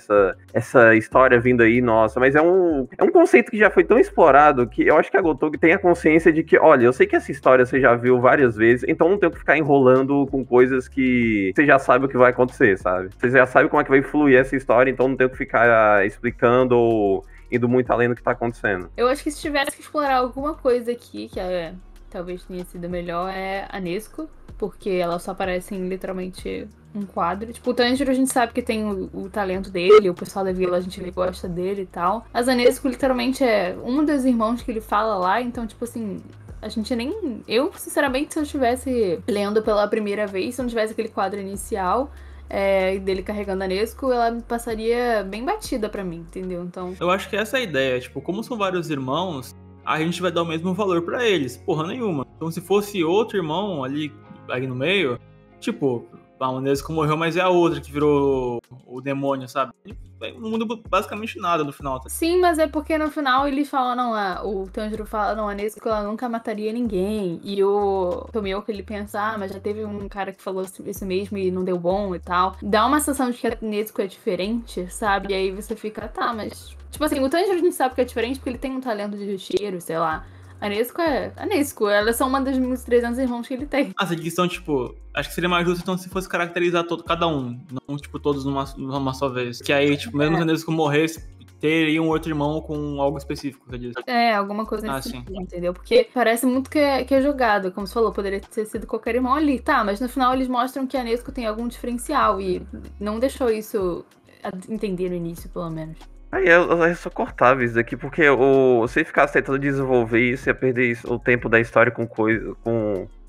essa história vindo aí? Nossa, mas é um conceito que já foi tão explorado que eu acho que a Gotoge tem a consciência de que, olha, eu sei que essa história você já viu várias vezes, então não tem que ficar enrolando com coisas que você já sabe o que vai acontecer, sabe? Você já sabe como é que vai fluir essa história, então não tem que ficar explicando ou indo muito além do que tá acontecendo. Eu acho que se tivesse que explorar alguma coisa aqui, que talvez tenha sido melhor, é a Nezuko, porque ela só aparece em literalmente um quadro. Tipo, o Tanjiro a gente sabe que tem o talento dele, o pessoal da vila a gente gosta dele e tal. Mas a Nezuko literalmente é um dos irmãos que ele fala lá, então, tipo assim, a gente nem... Eu, sinceramente, se eu estivesse lendo pela primeira vez, se eu não tivesse aquele quadro inicial dele carregando a Nezuko, ela me passaria bem batida pra mim, entendeu? Então... Eu acho que essa é a ideia. Tipo, como são vários irmãos, a gente vai dar o mesmo valor pra eles. Porra nenhuma. Então, se fosse outro irmão ali no meio, tipo... A Nezuko morreu, mas é a outra que virou o demônio, sabe? Não muda basicamente nada no final. Tá? Sim, mas é porque no final ele fala, o Tanjiro fala, a Nezuko ela nunca mataria ninguém. E o Tomioka ele pensa, mas já teve um cara que falou isso mesmo e não deu bom e tal. Dá uma sensação de que a Nezuko é diferente, sabe? E aí você fica, tá, mas... Tipo assim, o Tanjiro a gente sabe que é diferente porque ele tem um talento de cheiro, sei lá. A Nezuko é a Nezuko. Elas são uma dos 300 irmãos que ele tem. Nossa, que são, tipo... Acho que seria mais justo então se fosse caracterizar cada um. Não, tipo, todos numa só vez. Que aí, tipo, mesmo se a Nezuko morresse, teria um outro irmão com algo específico, quer dizer. Alguma coisa nesse sentido, entendeu? Porque parece muito que é jogado. Como você falou, poderia ter sido qualquer irmão ali. Tá, mas no final eles mostram que a Nezuko tem algum diferencial. E não deixou isso a entender no início, pelo menos. Aí é só cortável isso daqui, porque se ficasse tentando desenvolver isso, ia perder o tempo da história com coisa.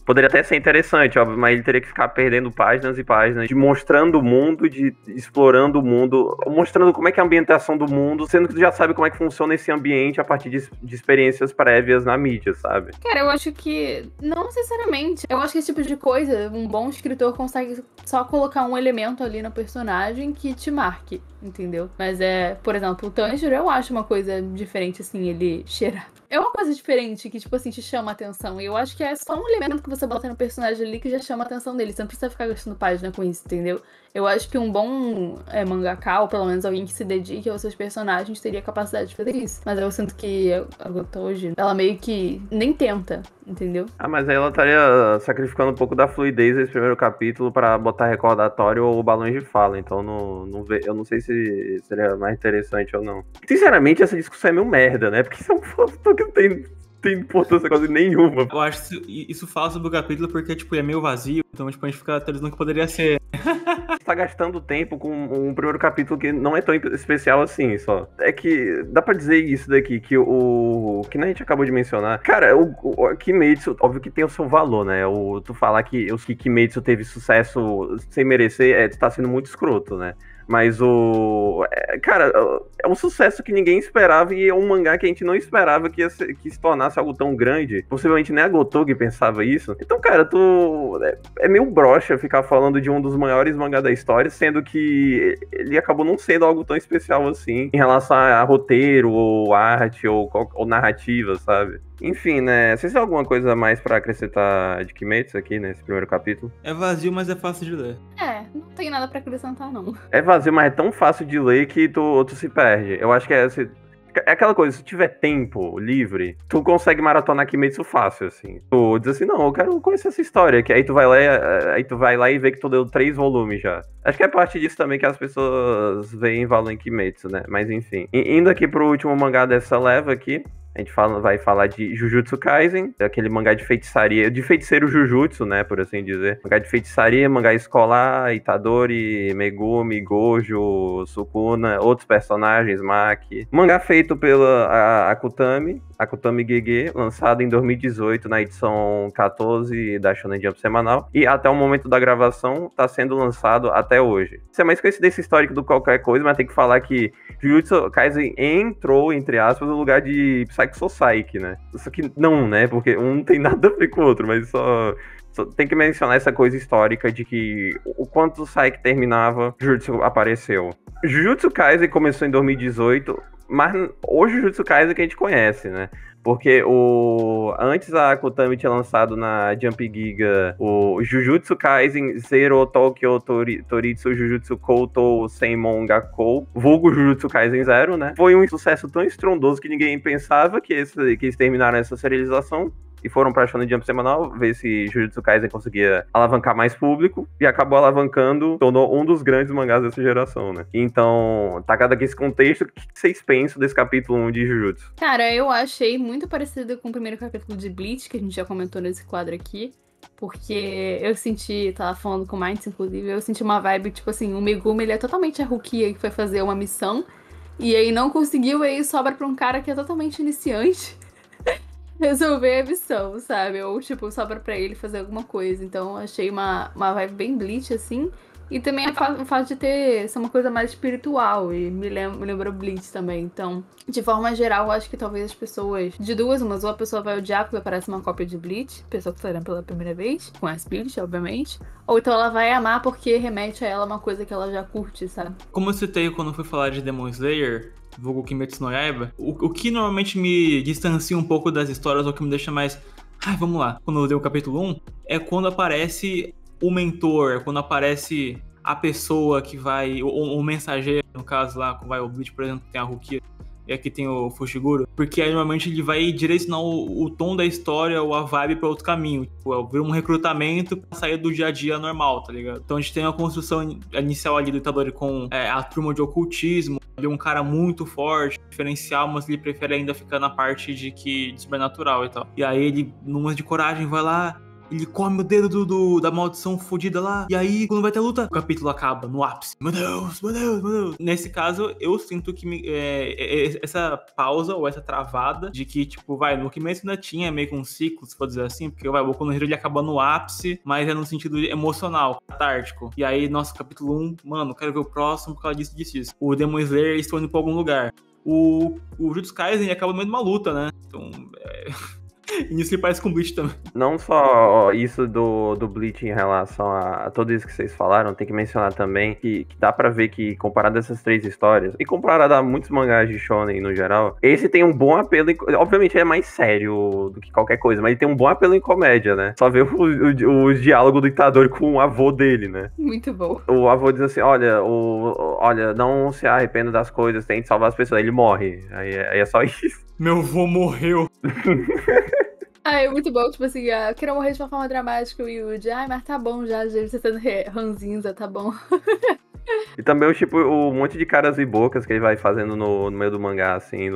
Poderia até ser interessante, óbvio, mas ele teria que ficar perdendo páginas e páginas de mostrando o mundo, de explorando o mundo, mostrando como é que é a ambientação do mundo, sendo que tu já sabe como é que funciona esse ambiente a partir de experiências prévias na mídia, sabe? Cara, eu acho que, não necessariamente, eu acho que esse tipo de coisa, um bom escritor consegue só colocar um elemento ali no personagem que te marque, entendeu? Mas por exemplo, o Tanjiro eu acho uma coisa diferente, assim, ele cheira. É uma coisa diferente que, tipo assim, te chama a atenção. E eu acho que é só um elemento que você bota no personagem ali que já chama a atenção dele. Você não precisa ficar gastando página com isso, entendeu? Eu acho que um bom mangaka, ou pelo menos alguém que se dedique aos seus personagens, teria capacidade de fazer isso. Mas eu sinto que a Gotoji, ela meio que nem tenta, entendeu? Mas aí ela estaria sacrificando um pouco da fluidez desse primeiro capítulo pra botar recordatório ou balões de fala. Então eu não sei se seria mais interessante ou não. Sinceramente, essa discussão é meio merda, né? Porque isso é um fato que não tem importância quase nenhuma. Eu acho que isso fala sobre o capítulo porque, tipo, é meio vazio. Então, tipo, a gente fica teorizando que poderia ser... Tá gastando tempo com um primeiro capítulo que não é tão especial assim, só. É que dá pra dizer isso daqui, que que nem a gente acabou de mencionar. Cara, o Kimetsu, óbvio que tem o seu valor, né? Tu falar que Kimetsu teve sucesso sem merecer, tu tá sendo muito escroto, né? Mas cara, é um sucesso que ninguém esperava e é um mangá que a gente não esperava que se tornasse algo tão grande. Possivelmente nem a Gotoge pensava isso. Então, cara, é meio broxa ficar falando de um dos maiores mangás da história, sendo que ele acabou não sendo algo tão especial assim, em relação a roteiro, ou arte, ou narrativa, sabe? Enfim, né? Vocês têm alguma coisa a mais pra acrescentar de Kimetsu aqui nesse primeiro capítulo? É vazio, mas é fácil de ler. Não tem nada pra acrescentar, não. É vazio, mas é tão fácil de ler que tu se perde. Eu acho que é aquela coisa, se tiver tempo livre, tu consegue maratonar Kimetsu fácil, assim. Tu diz assim, não, eu quero conhecer essa história, que aí tu vai lá e vê que tu deu 3 volumes já. Acho que é parte disso também que as pessoas veem valor em Kimetsu, né? Mas enfim. Indo aqui pro último mangá dessa leva aqui, a gente vai falar de Jujutsu Kaisen, aquele mangá de feitiçaria, de feiticeiro Jujutsu, né, por assim dizer. Mangá de feitiçaria, mangá escolar, Itadori, Megumi, Gojo, Sukuna, outros personagens, Maki. Mangá feito pela Akutami GG, lançado em 2018 na edição 14 da Shonen Jump semanal, e até o momento da gravação tá sendo lançado até hoje. Isso é mais coincidência histórica do que qualquer coisa, mas tem que falar que Jujutsu Kaisen entrou, entre aspas, no lugar de Psycho Psyche, né? Só que não, né? Porque um não tem nada a ver com o outro, mas só tem que mencionar essa coisa histórica de que o quanto o Psyche terminava, Jujutsu apareceu. Jujutsu Kaisen começou em 2018, mas hoje o Jujutsu Kaisen que a gente conhece, né? Porque antes a Akutami tinha lançado na Jump Giga o Jujutsu Kaisen Zero Tokyo Toritsu Jujutsu Koutou Senmon Gakkou, vulgo Jujutsu Kaisen Zero, né? Foi um sucesso tão estrondoso que ninguém pensava que eles terminaram essa serialização. E foram pra Shonen Jump semanal, ver se Jujutsu Kaisen conseguia alavancar mais público, e acabou alavancando, tornou um dos grandes mangás dessa geração, né? Então, tacado aqui esse contexto, o que vocês pensam desse capítulo 1 de Jujutsu? Cara, eu achei muito parecido com o primeiro capítulo de Bleach, que a gente já comentou nesse quadro aqui, porque eu senti, tava falando com o Minds, inclusive, eu senti uma vibe, tipo assim, o Megumi, ele é totalmente a Rukia que foi fazer uma missão, e aí não conseguiu, e aí sobra pra um cara que é totalmente iniciante resolver a missão, sabe? Ou, tipo, sobra pra ele fazer alguma coisa. Então, achei uma vibe bem Bleach, assim. E também o fato de ser uma coisa mais espiritual. E me lembrou Bleach também. Então, de forma geral, eu acho que talvez as pessoas... De duas, ou a pessoa vai odiar porque parece uma cópia de Bleach. Pessoa que tá lendo pela primeira vez. Conhece Bleach, obviamente. Ou então ela vai amar porque remete a ela uma coisa que ela já curte, sabe? Como eu citei quando fui falar de Demon Slayer... vulgo Kimetsu no Yaiba, o que normalmente me distancia um pouco das histórias, ou que me deixa mais... vamos lá. Quando eu dei o capítulo 1, é quando aparece o mentor, quando aparece a pessoa que vai... O mensageiro, no caso lá, vai o Bleach, por exemplo, tem a Rukia. e aqui tem o Fushiguro, porque aí normalmente ele vai direcionar o tom da história ou a vibe pra outro caminho. Tipo, vira um recrutamento pra sair do dia a dia normal, tá ligado? Então a gente tem uma construção inicial ali do Itadori com a turma de ocultismo, ele é um cara muito forte, diferencial, mas ele prefere ainda ficar na parte de sobrenatural e tal. E aí ele, numa de coragem, vai lá, ele come o dedo da maldição fodida lá. E aí, quando vai ter a luta, o capítulo acaba no ápice. Meu Deus, meu Deus, meu Deus. Nesse caso, eu sinto que essa pausa ou essa travada de que, tipo, no Kimetsu ainda tinha meio que um ciclo, se for dizer assim, porque o Boku no Hero ele acaba no ápice, mas é no sentido emocional, catártico. E aí, nosso capítulo 1, mano, quero ver o próximo por causa disso. O Demon Slayer estão indo pra algum lugar. O Jujutsu Kaisen acaba no meio de uma luta, né? Então, nisso ele parece com o Bleach também. Não só isso do Bleach em relação a tudo isso que vocês falaram, tem que mencionar também que dá pra ver que, comparado a essas 3 histórias, e comparado a muitos mangás de shonen no geral, esse tem um bom apelo, obviamente é mais sério do que qualquer coisa, mas ele tem um bom apelo em comédia, né? Só ver o diálogo do Itadori com o avô dele, né? Muito bom. O avô diz assim, olha, não se arrependa das coisas, tente salvar as pessoas, aí ele morre, aí é só isso. Meu avô morreu. É muito bom, tipo assim, eu queria morrer de uma forma dramática, o Yuji. Ai, mas tá bom já, você sendo ranzinza, tá bom. E também o monte de caras e bocas que ele vai fazendo no meio do mangá, assim,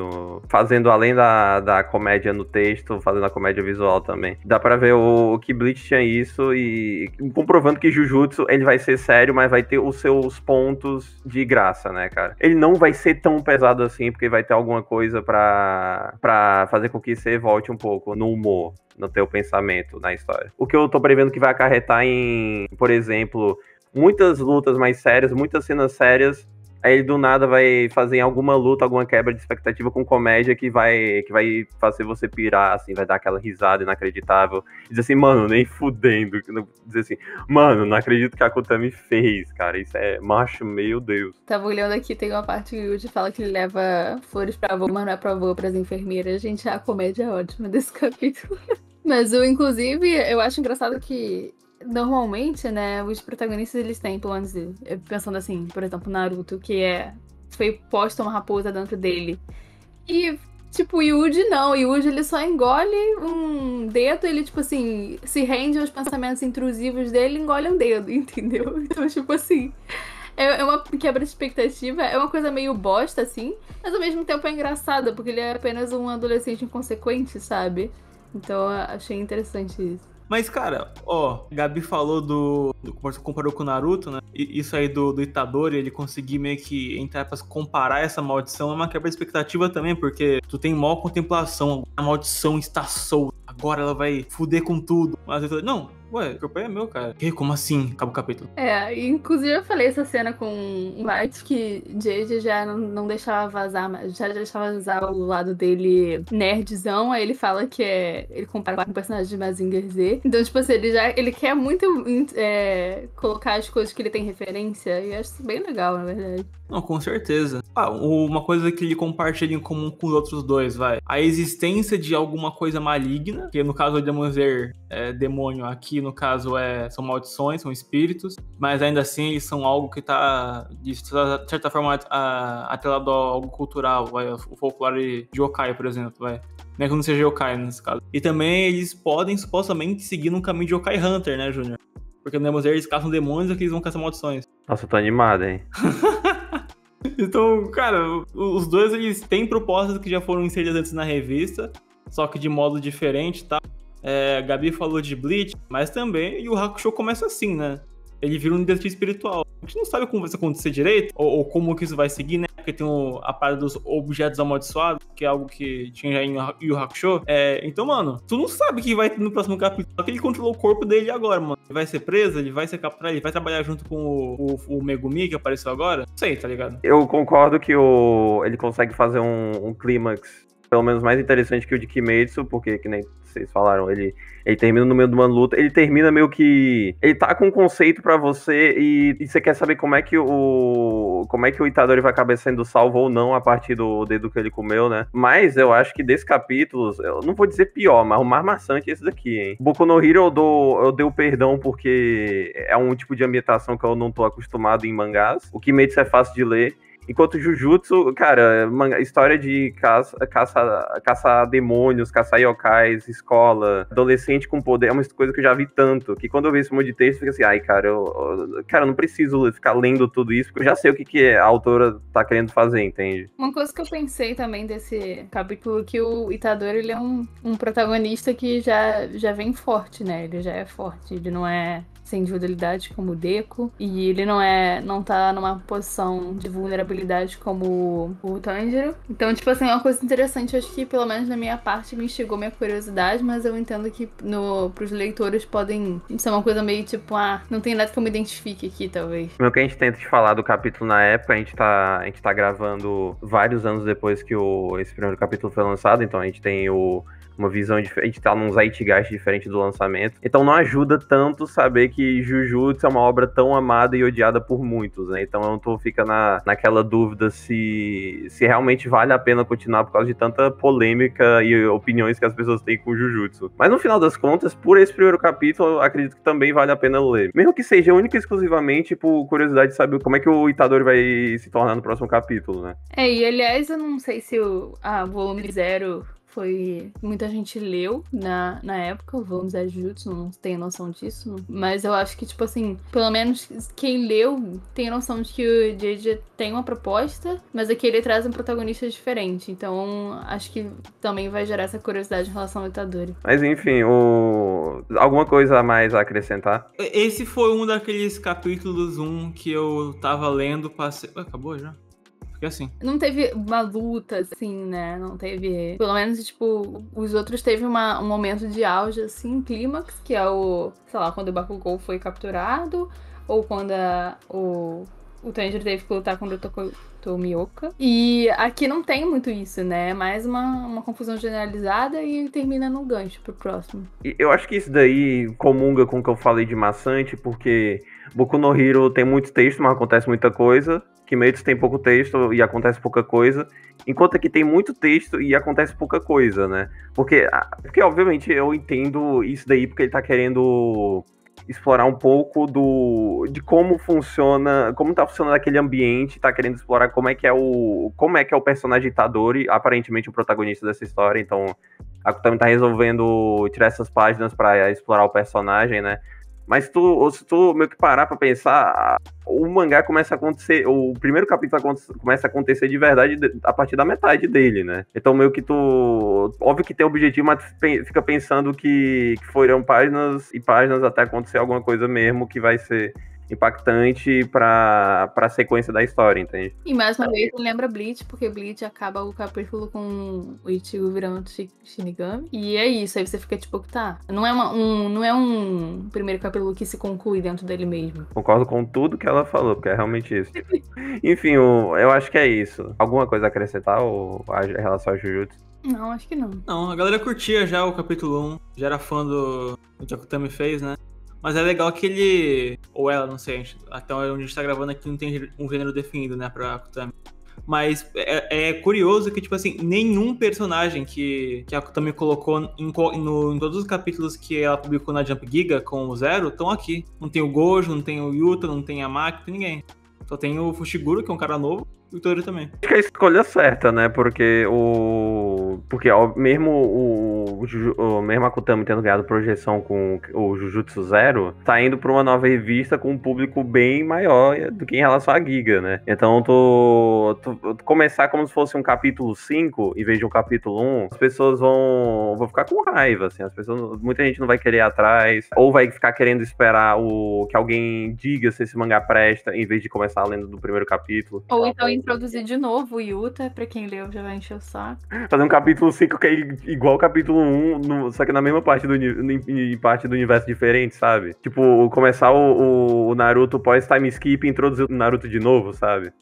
fazendo além da comédia no texto, fazendo a comédia visual também. Dá pra ver o que Bleach tinha isso e comprovando que Jujutsu, ele vai ser sério, mas vai ter os seus pontos de graça, né, cara? Ele não vai ser tão pesado assim, porque vai ter alguma coisa pra fazer com que você volte um pouco no humor, no teu pensamento na história. O que eu tô prevendo que vai acarretar em, por exemplo, muitas lutas mais sérias, muitas cenas sérias, aí ele do nada vai fazer alguma luta, alguma quebra de expectativa com comédia que vai fazer você pirar, assim, vai dar aquela risada inacreditável, dizer assim, mano, nem fudendo, dizer assim, mano, não acredito que a Akutami fez, cara, isso é macho, meu Deus. Tava olhando aqui, tem uma parte que o Yuji fala que ele leva flores pra avô, mas não é pra avô, pras enfermeiras. Gente, a comédia é ótima desse capítulo. Mas inclusive, eu acho engraçado que normalmente, né, os protagonistas, eles têm, pelo menos, pensando assim, por exemplo, Naruto, que foi posta uma raposa dentro dele. E, tipo, o Yuji não. O Yuji, ele só engole um dedo, ele, tipo assim, se rende aos pensamentos intrusivos dele e engole um dedo, entendeu? Então, tipo assim, é uma quebra de expectativa, é uma coisa meio bosta, assim, mas ao mesmo tempo é engraçada, porque ele é apenas um adolescente inconsequente, sabe? Então, eu achei interessante isso. Mas, cara, Gabi falou comparou com o Naruto, né? Isso aí do Itadori, ele conseguir meio que, entre aspas, comparar essa maldição é uma quebra de expectativa também, porque tu tem maior contemplação, a maldição está solta, agora ela vai fuder com tudo. Mas eu falei, não, ué, o corpo é meu, cara. E como assim? Acaba o capítulo. Inclusive eu falei essa cena com o Light que Jade já não deixava vazar, mas já deixava vazar o lado dele nerdzão, aí ele fala que ele compara com o personagem de Mazinger Z. Então, tipo assim, ele quer muito colocar as coisas que ele tem referência, e eu acho isso bem legal, na verdade. Não, com certeza. Uma coisa que ele compartilha em comum com os outros dois, a existência de alguma coisa maligna, que no caso o Demon Slayer é demônio, aqui no caso são maldições, são espíritos, mas ainda assim eles são algo que tá, de certa forma, atrelado a algo cultural, o folclore de yokai, por exemplo, Não é que não seja yokai nesse caso. E também eles podem supostamente seguir num caminho de yokai hunter, né, Júnior? Porque no Demon Slayer eles caçam demônios e aqui eles vão caçar maldições. Nossa, eu tô animado, hein? Então, cara, os dois eles têm propostas que já foram inseridas antes na revista, só que de modo diferente, tá? A Gabi falou de Bleach, mas também e o Hakusho começa assim, né? Ele vira um detetive espiritual. A gente não sabe como vai acontecer direito, ou como que isso vai seguir, né? Porque tem a parada dos objetos amaldiçoados, que é algo que tinha já em Yu Hakusho. Então, mano, tu não sabe o que vai ter no próximo capítulo. Só que ele controlou o corpo dele agora, mano. Ele vai ser preso, ele vai ser capturado, ele vai trabalhar junto com o Megumi, que apareceu agora. Não sei, tá ligado? Eu concordo que ele consegue fazer um clímax, pelo menos mais interessante que o de Kimetsu, porque, que nem vocês falaram, ele termina no meio de uma luta, ele termina meio que... Ele tá com um conceito pra você e você quer saber como é que o Itadori vai acabar sendo salvo ou não a partir do dedo que ele comeu, né? Mas eu acho que desse capítulo, eu não vou dizer pior, mas o mais maçante é esse daqui, hein? Boku no Hero eu dei o perdão porque é um tipo de ambientação que eu não tô acostumado em mangás. O Kimetsu é fácil de ler. Enquanto Jujutsu, cara, história de caça demônios, caçar yokais, escola, adolescente com poder, é uma coisa que eu já vi tanto, que quando eu vejo esse monte de texto, fica assim, ai, cara, eu não preciso ficar lendo tudo isso, porque eu já sei o que a autora tá querendo fazer, entende? Uma coisa que eu pensei também desse capítulo, que o Itadori, ele é um protagonista que já vem forte, né? Ele já é forte, ele não é sem individualidade como o Deku, e ele não tá numa posição de vulnerabilidade como o Tanjiro. Então, tipo assim, é uma coisa interessante, acho que pelo menos na minha parte me instigou minha curiosidade, mas eu entendo que pros leitores podem ser uma coisa meio tipo, não tem nada que eu me identifique aqui, talvez. O que a gente tenta te falar do capítulo na época, a gente tá gravando vários anos depois que esse primeiro capítulo foi lançado, então a gente tem uma visão diferente, tá num zeitgeist diferente do lançamento. Então não ajuda tanto saber que Jujutsu é uma obra tão amada e odiada por muitos, né? Então tu fica naquela dúvida se realmente vale a pena continuar por causa de tanta polêmica e opiniões que as pessoas têm com Jujutsu. Mas no final das contas, por esse primeiro capítulo, eu acredito que também vale a pena ler. Mesmo que seja única e exclusivamente por curiosidade de saber como é que o Itadori vai se tornar no próximo capítulo, né? E aliás, eu não sei se o volume 0... muita gente leu na época, o volume 0 de Jujutsu, não tenho noção disso, mas eu acho que, tipo assim, pelo menos quem leu tem noção de que o JJ tem uma proposta, mas aqui ele traz um protagonista diferente, então acho que também vai gerar essa curiosidade em relação ao Itadori. Mas enfim, alguma coisa a mais a acrescentar? Esse foi um daqueles capítulos que eu tava lendo, passei... Acabou já? Assim. Não teve uma luta, assim, né? Não teve... Pelo menos, tipo, os outros teve um momento de auge, assim, clímax, que é sei lá, quando o Bakugou foi capturado, ou quando o Tanjiro teve que lutar contra o Tomioka. E aqui não tem muito isso, né? É mais uma confusão generalizada e termina no gancho pro próximo. Eu acho que isso daí comunga com o que eu falei de maçante, porque Boku no Hero tem muito texto, mas acontece muita coisa. Kimetsu tem pouco texto e acontece pouca coisa, enquanto aqui tem muito texto e acontece pouca coisa, né? Porque obviamente, eu entendo isso daí, porque ele tá querendo explorar um pouco de como funciona, como tá funcionando aquele ambiente, tá querendo explorar como é que é o personagem Itadori, aparentemente o protagonista dessa história, então a Akutami tá resolvendo tirar essas páginas pra explorar o personagem, né? Mas se tu meio que parar pra pensar, o mangá começa a acontecer, o primeiro capítulo começa a acontecer de verdade a partir da metade dele, né? Então meio que óbvio que tem objetivo, mas fica pensando que foram páginas e páginas até acontecer alguma coisa mesmo que vai ser impactante pra sequência da história, entende? E mais uma vez lembra Bleach, porque Bleach acaba o capítulo com o Ichigo virando Shinigami. E é isso, aí você fica tipo, tá, não é um primeiro capítulo que se conclui dentro dele mesmo. Concordo com tudo que ela falou, porque é realmente isso. Enfim, eu acho que é isso. Alguma coisa a acrescentar em relação ao Jujutsu? Não, acho que não. Não, a galera curtia já o capítulo 1, já era fã do que a Akutami fez, né? Mas é legal que ele, ou ela, não sei, até onde a gente tá gravando aqui não tem um gênero definido, né, pra Akutami. Mas é curioso que, tipo assim, nenhum personagem que a Akutami colocou em todos os capítulos que ela publicou na Jump Giga com o Zero estão aqui. Não tem o Gojo, não tem o Yuta, não tem a Maki, não tem ninguém. Só tem o Fushiguro, que é um cara novo, e o Tori também. Acho que é a escolha certa, né? Porque mesmo mesmo a Akutami tendo ganhado projeção com o Jujutsu Zero, tá indo pra uma nova revista com um público bem maior do que em relação à Giga, né? Então tu começar como se fosse um capítulo 5 em vez de um capítulo 1, as pessoas vão ficar com raiva, assim, muita gente não vai querer ir atrás, ou vai ficar querendo esperar que alguém diga se esse mangá presta, em vez de começar lendo do primeiro capítulo. Ou então introduzir de novo o Yuta, pra quem leu já vai encher o saco. Fazer um capítulo 5 que é igual ao capítulo 1, só que na mesma parte em parte do universo diferente, sabe? Tipo, começar o Naruto pós-time skip e introduzir o Naruto de novo, sabe?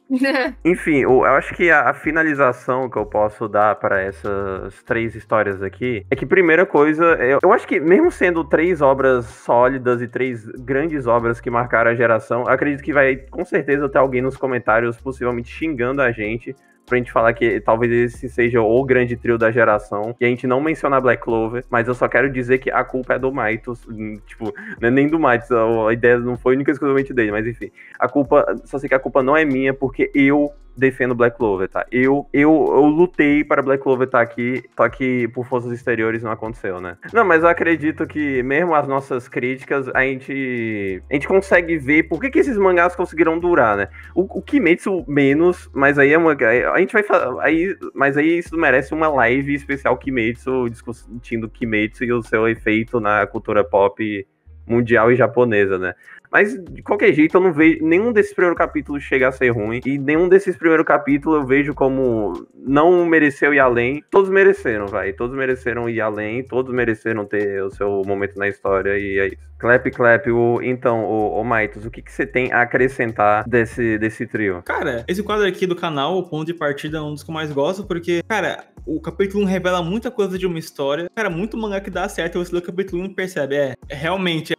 Enfim, eu acho que a finalização que eu posso dar para essas 3 histórias aqui é que, primeira coisa, eu acho que mesmo sendo 3 obras sólidas e 3 grandes obras que marcaram a geração, eu acredito que vai com certeza ter alguém nos comentários possivelmente xingando a gente pra gente falar que talvez esse seja o grande trio da geração, e a gente não mencionar Black Clover, mas eu só quero dizer que a culpa é do Maitos, tipo, não é nem do Maitos, a ideia não foi única e exclusivamente dele, mas enfim, só sei que a culpa não é minha, porque eu defendo Black Clover, tá? Eu lutei para Black Clover estar aqui, só que por forças exteriores não aconteceu, né? Não, mas eu acredito que mesmo as nossas críticas, a gente consegue ver por que esses mangás conseguiram durar, né? O Kimetsu menos, mas aí a gente vai falar, mas aí isso merece uma live especial Kimetsu, discutindo Kimetsu e o seu efeito na cultura pop mundial e japonesa, né? Mas, de qualquer jeito, eu não vejo... Nenhum desses primeiros capítulos chega a ser ruim. E nenhum desses primeiros capítulos eu vejo como não mereceu ir além. Todos mereceram, vai. Todos mereceram ir além. Todos mereceram ter o seu momento na história. E é isso. Clap. Então, o Maitos, o que você tem a acrescentar desse trio? Cara, esse quadro aqui do canal, o Ponto de Partida, é um dos que eu mais gosto. Porque, cara, o capítulo 1 revela muita coisa de uma história. Cara, muito mangá que dá certo. E você lê o capítulo 1 e percebe. Realmente,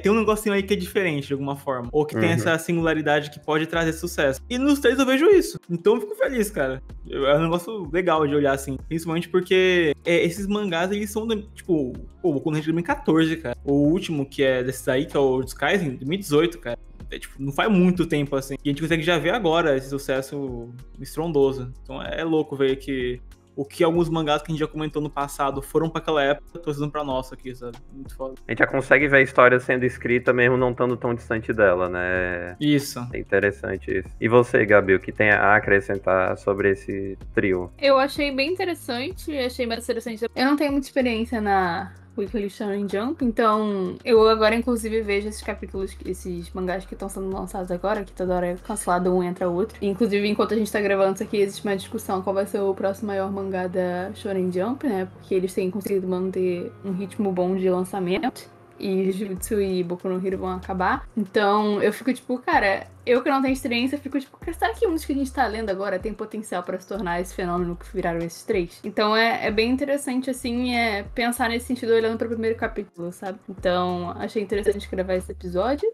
tem um negocinho aí que é diferente de alguma forma, ou que tem essa singularidade que pode trazer sucesso. E nos três eu vejo isso, então eu fico feliz, cara. É um negócio legal de olhar assim, principalmente porque esses mangás, eles são, tipo, o Boku no Hero de 2014, cara. O último, que é desses aí, que é o Disguise, 2018, cara. Tipo, não faz muito tempo, assim. E a gente consegue já ver agora esse sucesso estrondoso. Então é louco ver que o que alguns mangás que a gente já comentou no passado foram pra aquela época, tô fazendo pra nossa aqui, sabe? Muito foda. A gente já consegue ver a história sendo escrita mesmo não estando tão distante dela, né? Isso. É interessante isso. E você, Gabi, o que tem a acrescentar sobre esse trio? Eu achei bem interessante, achei mais interessante. Eu não tenho muita experiência na Weekly Shonen Jump, então eu agora inclusive vejo esses capítulos, esses mangás que estão sendo lançados agora, que toda hora é cancelado, um entra o outro. Inclusive, enquanto a gente tá gravando isso aqui, existe uma discussão qual vai ser o próximo maior mangá da Shonen Jump, né? Porque eles têm conseguido manter um ritmo bom de lançamento. E Jujutsu e Boku no Hero vão acabar. Então, eu fico tipo, cara, eu que não tenho experiência, fico tipo, será que um dos que a gente tá lendo agora tem potencial pra se tornar esse fenômeno que viraram esses três? Então, é bem interessante, assim, pensar nesse sentido olhando pro primeiro capítulo, sabe? Então, achei interessante gravar esse episódio.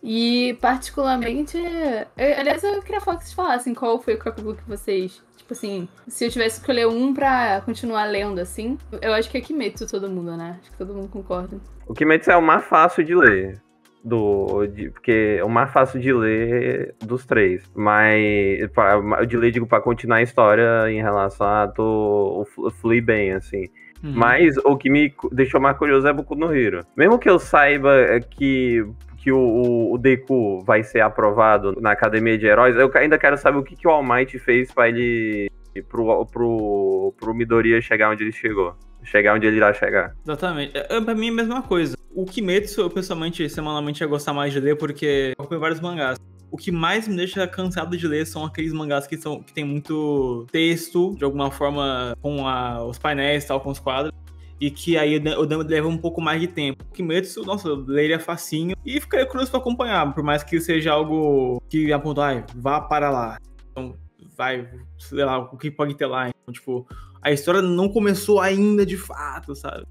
E, particularmente, aliás, eu queria falar que vocês falassem qual foi o capítulo que vocês... Tipo assim, se eu tivesse que escolher um pra continuar lendo, assim, eu acho que é Kimetsu todo mundo, né? Acho que todo mundo concorda. O Kimetsu é o mais fácil de ler. Porque é o mais fácil de ler dos três. Mas de ler, digo, pra continuar a história em relação a fluir bem, assim. Mas o que me deixou mais curioso é Boku no Hero. Mesmo que eu saiba que o Deku vai ser aprovado na Academia de Heróis, eu ainda quero saber o que o All Might fez pra ele pro Midoriya chegar onde ele chegou. Chegar onde ele irá chegar. Exatamente. Pra mim é a mesma coisa. O Kimetsu, eu pessoalmente, semanalmente, ia gostar mais de ler, porque eu acompanho vários mangás. O que mais me deixa cansado de ler são aqueles mangás que tem muito texto, de alguma forma, com os painéis e tal, com os quadros. E que aí leva um pouco mais de tempo. O Kimetsu, nossa, eu leria facinho e ficaria curioso pra acompanhar, por mais que seja algo que aponta, vá para lá. Então, vai, sei lá, o que pode ter lá. Então, tipo, a história não começou ainda de fato, sabe?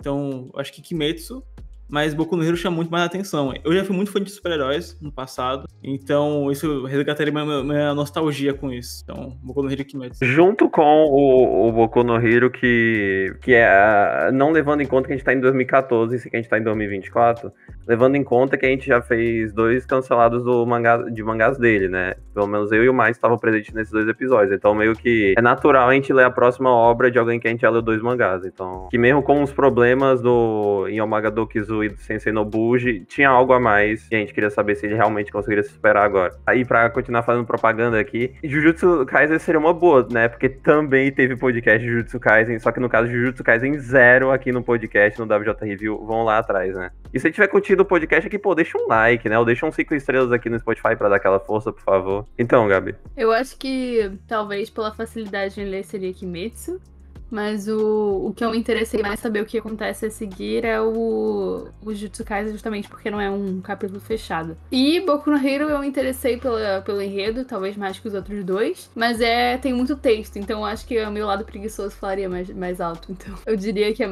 Então, acho que Kimetsu, mas Boku no Hero chama muito mais a atenção. Eu já fui muito fã de super-heróis no passado, então isso resgataria minha nostalgia com isso. Então, Boku no Hero e Kimetsu. Junto com o Boku no Hero, que é, não levando em conta que a gente tá em 2014 e que a gente tá em 2024, levando em conta que a gente já fez 2 cancelados de mangás dele, né? Pelo menos eu e o Mais estavam presentes nesses 2 episódios, então meio que é natural a gente ler a próxima obra de alguém que a gente já leu 2 mangás, então... Que mesmo com os problemas em Omega Dokizu e do Sensei Nobuji, tinha algo a mais e a gente queria saber se ele realmente conseguiria se superar agora. Aí, pra continuar fazendo propaganda aqui, Jujutsu Kaisen seria uma boa, né? Porque também teve podcast de Jujutsu Kaisen, só que no caso de Jujutsu Kaisen 0 aqui no podcast, no WJ Review, vão lá atrás, né? E se tiver curtido o podcast aqui, pô, deixa um like, né? Ou deixa 5 estrelas aqui no Spotify pra dar aquela força, por favor. Então, Gabi. Eu acho que, talvez, pela facilidade em ler, seria Kimetsu. Mas o que eu me interessei mais saber o que acontece a seguir é o Jujutsu Kaisen, justamente porque não é um capítulo fechado. E Boku no Hero eu me interessei pelo enredo, talvez mais que os outros 2, mas tem muito texto, então eu acho que o meu lado preguiçoso falaria mais alto. Então eu diria que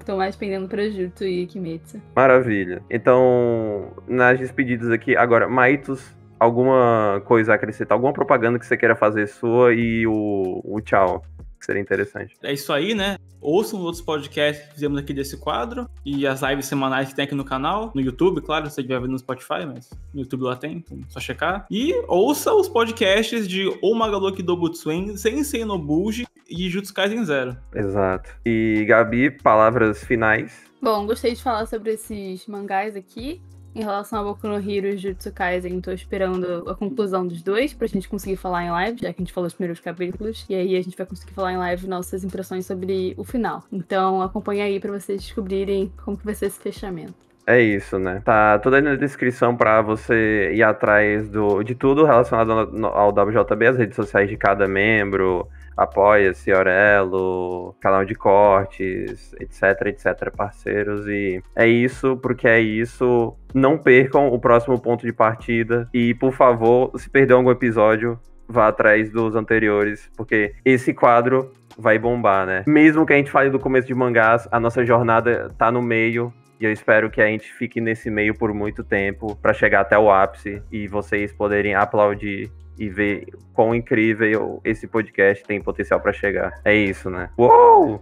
tô mais pendendo pra Jujutsu e Kimetsu. Maravilha. Então, nas despedidas aqui, agora, Maitos, alguma coisa a acrescentar, alguma propaganda que você queira fazer sua e o tchau. que seria interessante. É isso aí, né? Ouçam outros podcasts que fizemos aqui desse quadro e as lives semanais que tem aqui no canal, no YouTube, claro, se você estiver vendo no Spotify, mas no YouTube lá tem, então é só checar. E ouça os podcasts de O Magaluki do Butsuen, Sensei no Bulji e Jutsu Kaisen Zero. Exato. E Gabi, palavras finais? Bom, gostei de falar sobre esses mangás aqui. Em relação a Boku no Hero e Jujutsu Kaisen, tô esperando a conclusão dos dois pra gente conseguir falar em live, já que a gente falou os primeiros capítulos. E aí a gente vai conseguir falar em live nossas impressões sobre o final. Então acompanha aí pra vocês descobrirem como que vai ser esse fechamento. É isso, né? Tá tudo aí na descrição pra você ir atrás de tudo relacionado ao WJB, as redes sociais de cada membro, Apoia-se, Aurelo, canal de cortes, etc, parceiros. E é isso, porque é isso. Não percam o próximo ponto de partida. E, por favor, se perder algum episódio, vá atrás dos anteriores, porque esse quadro vai bombar, né? Mesmo que a gente fale do começo de mangás, a nossa jornada tá no meio. E eu espero que a gente fique nesse meio por muito tempo pra chegar até o ápice e vocês poderem aplaudir e ver quão incrível esse podcast tem potencial pra chegar. É isso, né? Uou!